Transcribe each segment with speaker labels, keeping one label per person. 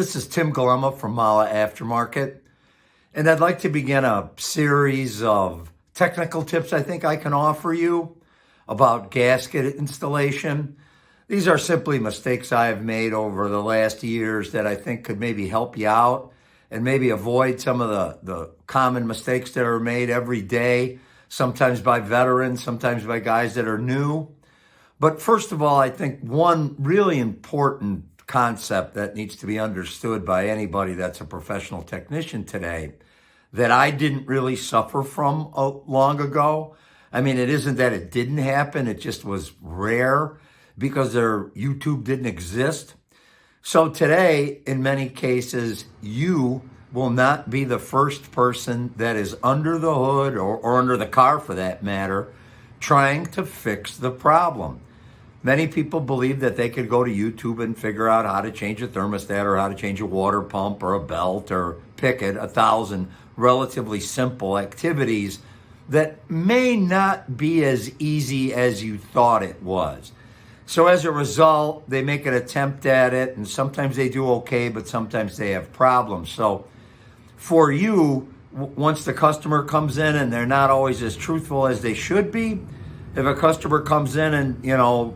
Speaker 1: This is Tim Golema from MAHLE Aftermarket, and I'd like to begin a series of technical tips I think I can offer you about gasket installation. These are simply mistakes I have made over the last years that I think could maybe help you out and maybe avoid some of the common mistakes that are made every day, sometimes by veterans, sometimes by guys that are new. But first of all, I think one really important concept that needs to be understood by anybody that's a professional technician today that I didn't really suffer from long ago. I mean, it isn't that it didn't happen, it just was rare because YouTube didn't exist. So today, in many cases, you will not be the first person that is under the hood or under the car for that matter, trying to fix the problem. Many people believe that they could go to YouTube and figure out how to change a thermostat or how to change a water pump or a belt or pick it, 1,000 relatively simple activities that may not be as easy as you thought it was. So as a result, they make an attempt at it, and sometimes they do okay, but sometimes they have problems. So for you, once the customer comes in and they're not always as truthful as they should be, if a customer comes in and,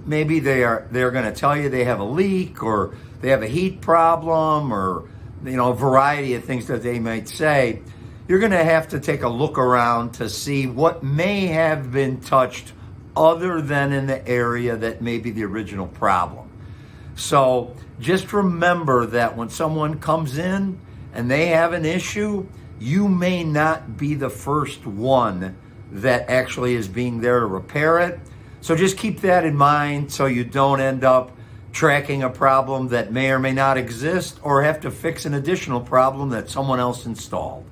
Speaker 1: maybe they're going to tell you they have a leak or they have a heat problem or, a variety of things that they might say, you're going to have to take a look around to see what may have been touched other than in the area that may be the original problem. So just remember that when someone comes in and they have an issue, you may not be the first one that actually is being there to repair it. So just keep that in mind so you don't end up tracking a problem that may or may not exist or have to fix an additional problem that someone else installed.